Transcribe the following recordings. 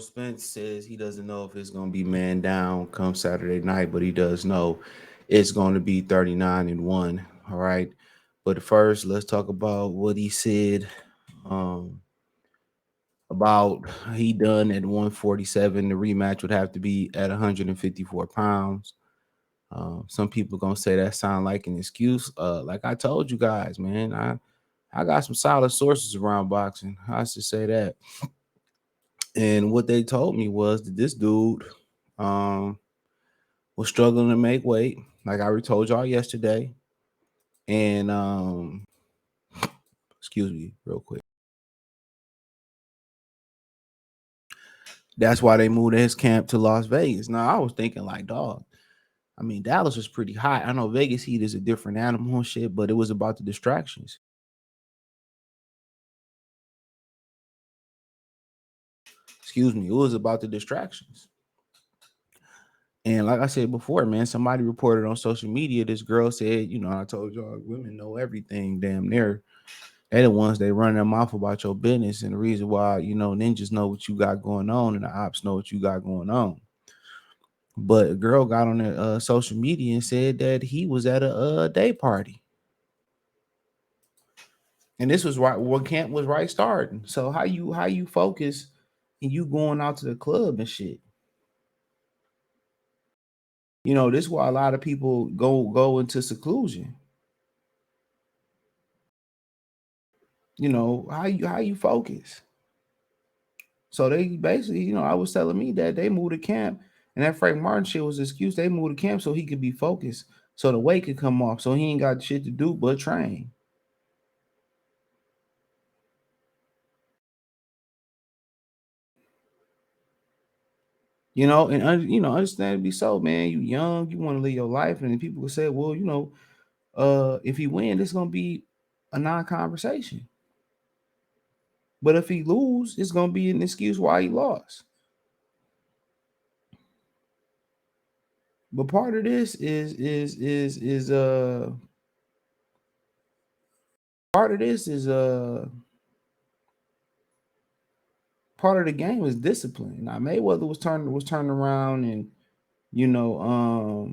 Spence says he doesn't know if it's going to be man down come Saturday night, but he does know it's going to be 39-1. All right. But first, let's talk about what he said um, about he done at 147. The rematch would have to be at 154 pounds. Some people gonna say that sound like an excuse. Like I told you guys, man, I got some solid sources around boxing. I should say that. And what they told me was that this dude um, was struggling to make weight, like I already told y'all yesterday. And excuse me, real quick. That's why they moved his camp to Las Vegas. Now I was thinking, like, dog. I mean, Dallas was pretty hot. I know Vegas heat is a different animal and shit, but it was about the distractions. Excuse me, it was about the distractions. And like I said before, man, somebody reported on social media. This girl said, I told y'all women know everything damn near. They're the ones they run their mouth about your business. And the reason why, ninjas know what you got going on and the ops know what you got going on. But a girl got on their social media and said that he was at a day party. And this was right when camp was right starting. So how you focus and you going out to the club and shit. This is why a lot of people go into seclusion. How you focus. So they basically, I was telling me that they moved to camp, and that Frank Martin shit was an excuse. They moved to camp so he could be focused, so the weight could come off, so he ain't got shit to do but train. And understandably so, man. You young, you want to live your life, and then people will say, well, if he win, it's gonna be a non-conversation. But if he lose, it's gonna be an excuse why he lost. But part of this is part of this is part of the game is discipline. Now Mayweather was turning around and you know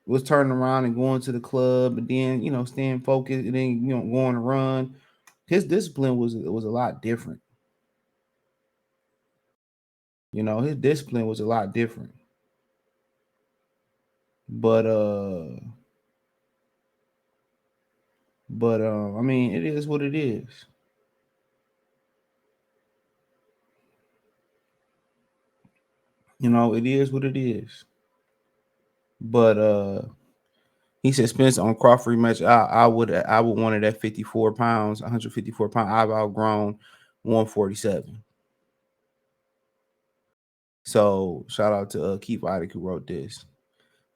was turning around and going to the club and then staying focused and then going to run. His discipline was a lot different. His discipline was a lot different. But I mean, it is what it is. It is what it is. But he said Spence on Crawford rematch. I would want it at 54 pounds, 154 pounds. I've outgrown 147. So shout out to Keith Idek who wrote this.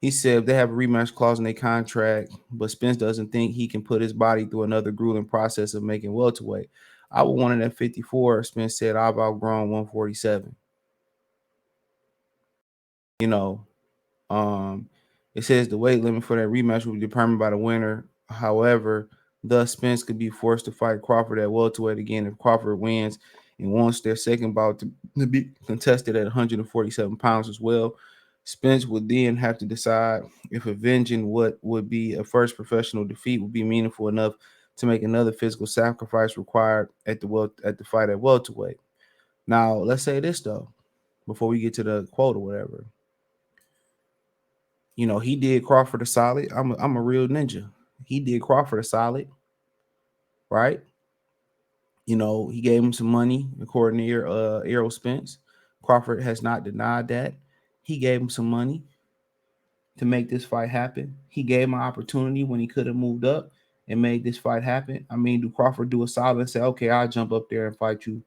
He said they have a rematch clause in their contract, but Spence doesn't think he can put his body through another grueling process of making welterweight. I would want it at 54. Spence said I've outgrown 147. You know, it says the weight limit for that rematch will be determined by the winner. However, thus Spence could be forced to fight Crawford at welterweight again if Crawford wins and wants their second bout to be contested at 147 pounds as well. Spence would then have to decide if avenging what would be a first professional defeat would be meaningful enough to make another physical sacrifice required at the fight at welterweight. Now, let's say this though, before we get to the quote or whatever. He did Crawford a solid. I'm a real ninja. He did Crawford a solid, right? He gave him some money, according to Errol Spence. Crawford has not denied that. He gave him some money to make this fight happen. He gave him an opportunity when he could have moved up and made this fight happen. I mean, do Crawford do a solid and say, okay, I'll jump up there and fight you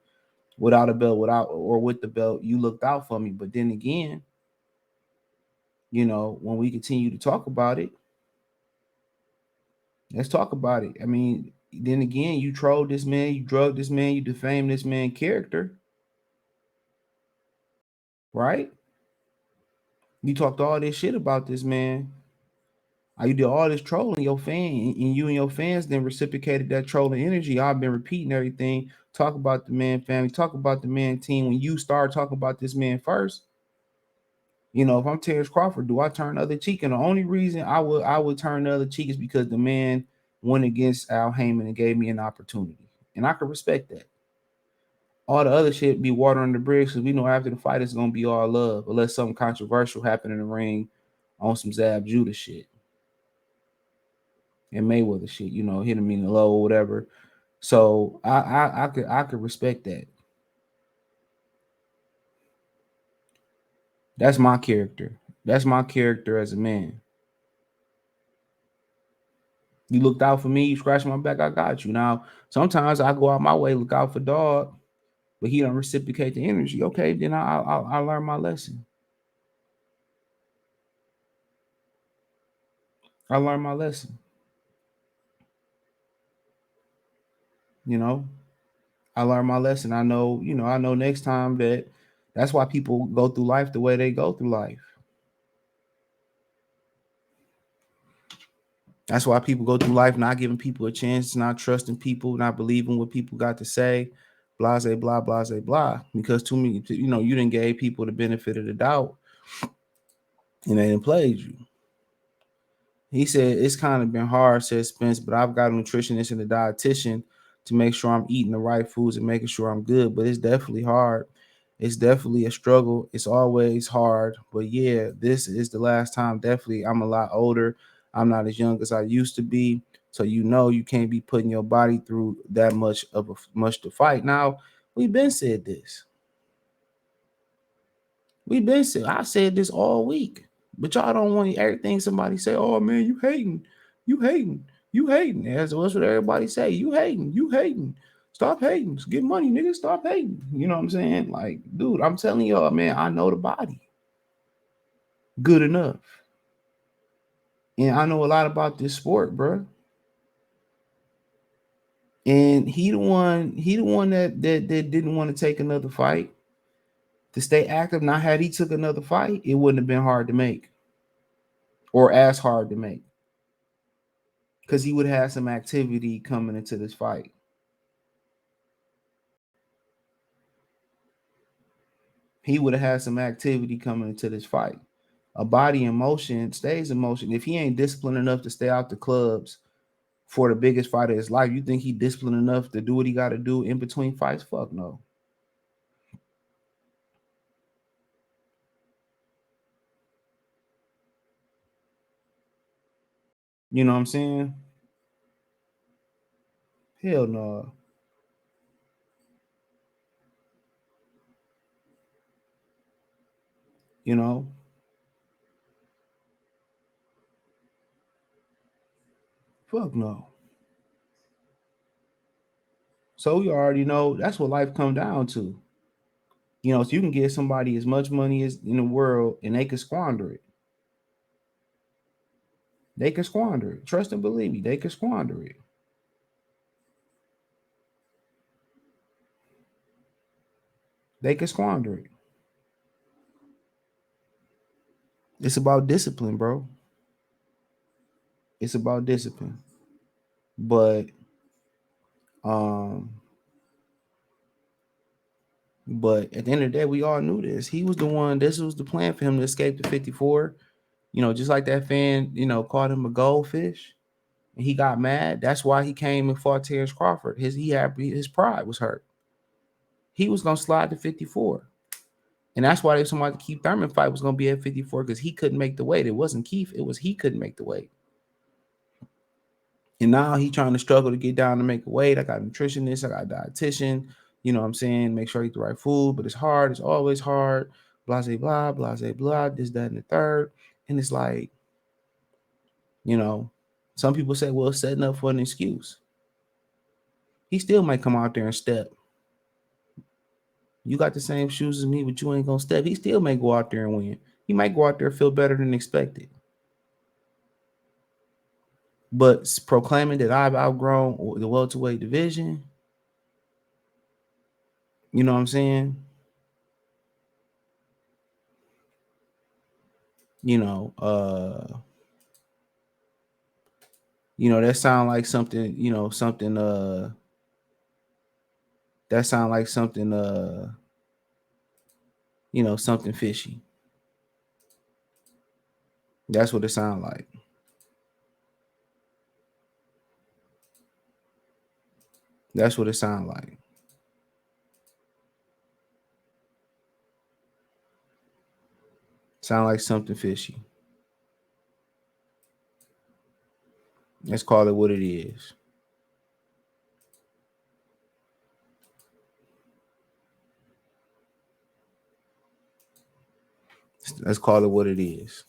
without a belt, without or with the belt? You looked out for me. But then again, when we continue to talk about it, let's talk about it. I mean, then again, you trolled this man, you drugged this man, you defamed this man's character, right? You talked all this shit about this man. You did all this trolling your fan, and you and your fans then reciprocated that trolling energy. I've been repeating everything talk about the man family, talk about the man team. When you start talking about this man first, you know, if I'm Terence Crawford, do I turn the other cheek? And the only reason I would turn the other cheek is because the man went against Al Heyman and gave me an opportunity, and I can respect that. All the other shit be water on the bridge because we know after the fight it's gonna be all love, unless something controversial happen in the ring on some Zab Judah shit and Mayweather shit, you know, hit him in the low or whatever. So I could respect that. That's my character. That's my character as a man. You looked out for me, you scratched my back, I got you. Now, sometimes I go out my way, look out for dog, but he don't reciprocate the energy. Okay, then I learn my lesson. I learned my lesson. You know, I learned my lesson. I know, you know, I know next time that that's why people go through life the way they go through life. That's why people go through life not giving people a chance, not trusting people, not believing what people got to say, blase, blah, blase, blah. Because too many, you know, you didn't give people the benefit of the doubt and they didn't play you. He said it's kind of been hard, said Spence, but I've got a nutritionist and a dietitian to make sure I'm eating the right foods and making sure I'm good. But it's definitely hard. It's definitely a struggle. It's always hard. But yeah, this is the last time. Definitely, I'm a lot older. I'm not as young as I used to be. So you know you can't be putting your body through that much to fight. Now, we've been said this. We've been said. I said this all week. But y'all don't want everything somebody say, oh man, you hating, you hating, you hating. That's what everybody say. You hating, you hating. Stop hating. Get money, nigga. Stop hating. You know what I'm saying? Like, dude, I'm telling y'all, man, I know the body good enough. And I know a lot about this sport, bro. And he the one that didn't want to take another fight. To stay active, not had he took another fight, it wouldn't have been hard to make. Or as hard to make. Because he would have some activity coming into this fight. He would have had some activity coming into this fight. A body in motion stays in motion. If he ain't disciplined enough to stay out the clubs for the biggest fight of his life, you think he disciplined enough to do what he got to do in between fights? Fuck no. You know what I'm saying? Hell no. You know? Fuck no. So you already know that's what life come down to. You know, so you can give somebody as much money as in the world and they can squander it. They can squander it. Trust and believe me, they can squander it. They can squander it. It's about discipline, bro. It's about discipline. But um but at the end of the day, we all knew this. He was the one, this was the plan for him to escape the 54. You know, just like that fan, you know, called him a goldfish and he got mad. That's why he came and fought Terence Crawford. His pride was hurt. He was gonna slide to 54. And that's why they somebody the Keith Thurman fight was gonna be at 54 because he couldn't make the weight. It wasn't Keith, it was he couldn't make the weight. And now he trying to struggle to get down to make a weight. I got a nutritionist, I got a dietitian, you know what I'm saying? Make sure I eat the right food, but it's hard. It's always hard. Blase, blah, this, that, and the third. And it's like, you know, some people say, well, setting up for an excuse. He still might come out there and step. You got the same shoes as me, but you ain't gonna step. He still may go out there and win. He might go out there and feel better than expected. But proclaiming that I've outgrown the welterweight division, you know what I'm saying? You know, that sound like something, something That sound like something something fishy. That's what it sound like. That's what it sound like. Sound like something fishy. Let's call it what it is. Let's call it what it is.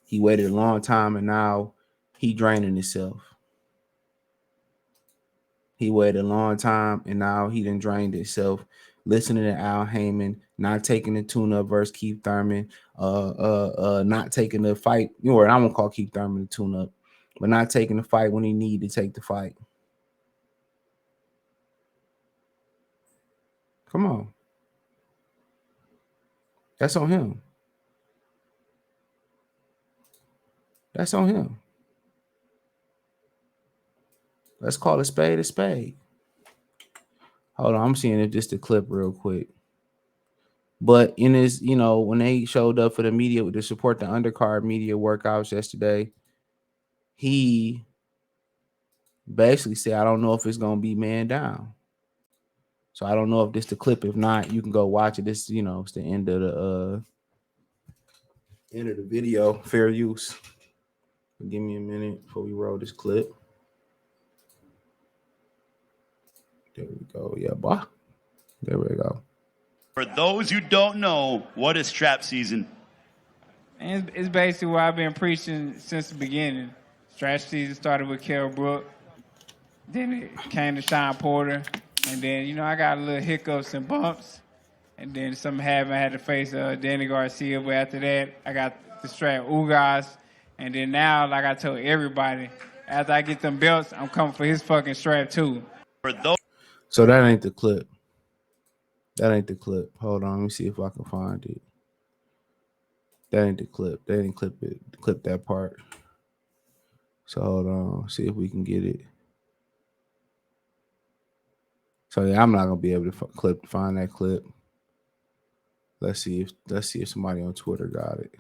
He waited a long time and now he draining himself. He waited a long time and now he done drained himself. Listening to Al Heyman, not taking the tune-up versus Keith Thurman, not taking the fight. You know what? I won't call Keith Thurman the tune-up, but not taking the fight when he needed to take the fight. Come on. That's on him. That's on him. Let's call a spade a spade. Hold on, I'm seeing if this the clip real quick. But in his, when they showed up for the media to support the undercard media workouts yesterday, he basically said, I don't know if it's gonna be man down. So I don't know if this the clip. If not, you can go watch it. This, it's the end of the video. Fair use. Give me a minute before we roll this clip. There we go. Yeah, boy. There we go. For those who don't know, what is strap season? It's basically what I've been preaching since the beginning. Strap season started with Kell Brook. Then it came to Sean Porter. And then, I got a little hiccups and bumps. And then something happened. I had to face Danny Garcia. But after that, I got the strap Ugas. And then now, like I told everybody, after I get them belts, I'm coming for his fucking strap too. So that ain't the clip. That ain't the clip. Hold on. Let me see if I can find it. That ain't the clip. They didn't clip that part. So hold on. See if we can get it. So yeah, I'm not gonna be able to find that clip. Let's see if somebody on Twitter got it.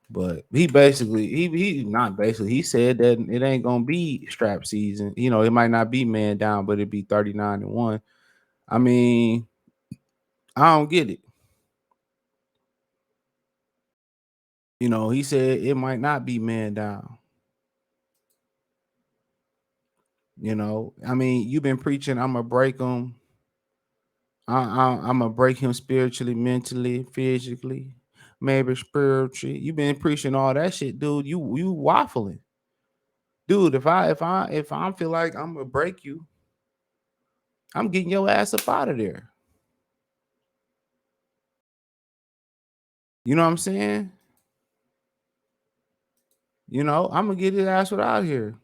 But he basically he said that it ain't gonna be strap season. It might not be man down, but it'd be 39-1. I mean, I don't get it. He said it might not be man down. I mean, you've been preaching, I'm gonna break him. I'm gonna break him spiritually, mentally, physically, maybe spiritually. You've been preaching all that shit, dude. You waffling, dude. If I feel like I'm gonna break you, I'm getting your ass up out of there. You know what I'm saying? I'm gonna get his ass out here.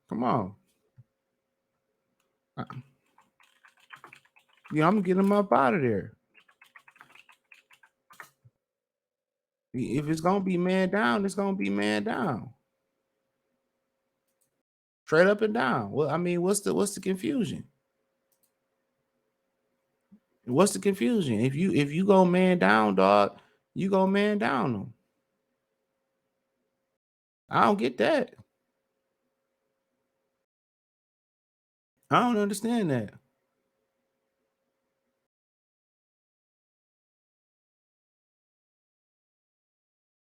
Come on. I'm gonna get him up out of there. If it's gonna be man down, it's gonna be man down. Straight up and down. Well, I mean, what's the confusion? What's the confusion? If you go man down, dog, you go man down them. I don't get that. I don't understand that.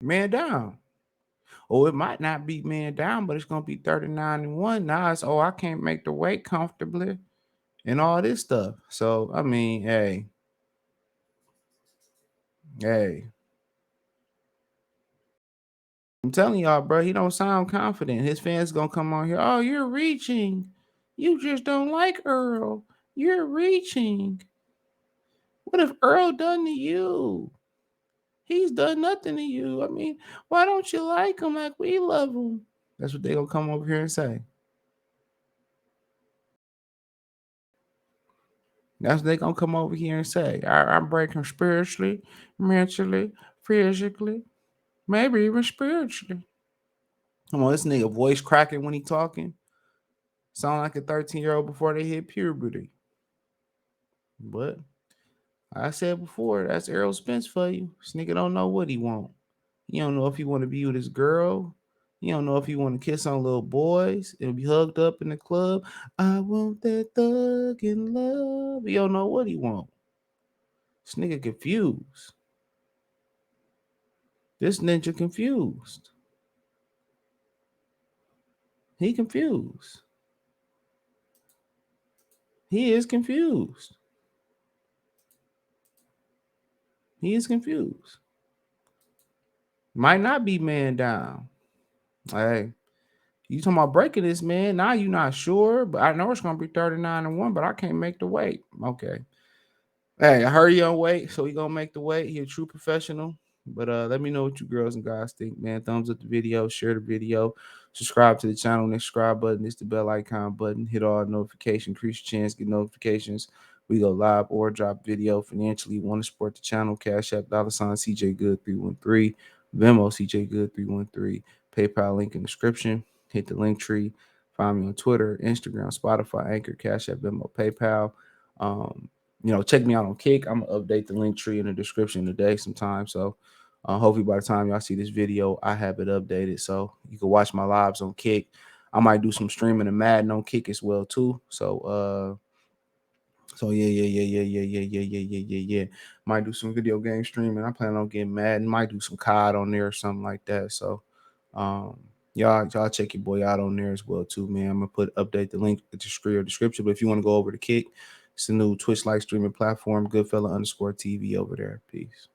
Man down. Or it might not be man down, but it's gonna be 39-1. Now it's I can't make the weight comfortably and all this stuff. So I mean, hey. I'm telling y'all, bro, he don't sound confident. His fans gonna come on here. Oh, you're reaching. You just don't like Errol. You're reaching. What have Errol done to you? He's done nothing to you. I mean, why don't you like him like we love him? That's what they gonna come over here and say. That's what they gonna come over here and say. I'm breaking spiritually, mentally, physically, maybe even spiritually. Come on, this nigga voice cracking when he talking. Sound like a 13-year-old before they hit puberty. But I said before, that's Errol Spence for you. This nigga don't know what he want. You don't know if he want to be with his girl. You don't know if he want to kiss on little boys and be hugged up in the club. I want that thug in love. You don't know what he want. This nigga confused. This ninja confused. He confused. He is confused. He is confused. Might not be man down. Hey, you talking about breaking this, man? Now you not sure, but I know it's gonna be 39-1, but I can't make the weight. Okay. Hey, I heard he on weight, so he gonna make the weight. He a true professional. But let me know what you girls and guys think, man. Thumbs up the video, share the video, subscribe to the channel. Next subscribe button is the bell icon button. Hit all notifications, increase your chance, get notifications. We go live or drop video financially. Want to support the channel? Cash App $ CJ Good 313, Venmo CJ Good 313, PayPal link in the description. Hit the link tree. Find me on Twitter, Instagram, Spotify, Anchor, Cash App, Venmo, PayPal. Um, check me out on Kick. I'm gonna update the link tree in the description today sometime. So hopefully by the time y'all see this video, I have it updated. So you can watch my lives on Kick. I might do some streaming and Madden on Kick as well too. So yeah. Might do some video game streaming. I plan on getting Madden. Might do some COD on there or something like that. So um y'all check your boy out on there as well too, man. I'm gonna update the link in the description. But if you want to go over to Kick, it's the new Twitch like streaming platform, Goodfella _TV over there. Peace.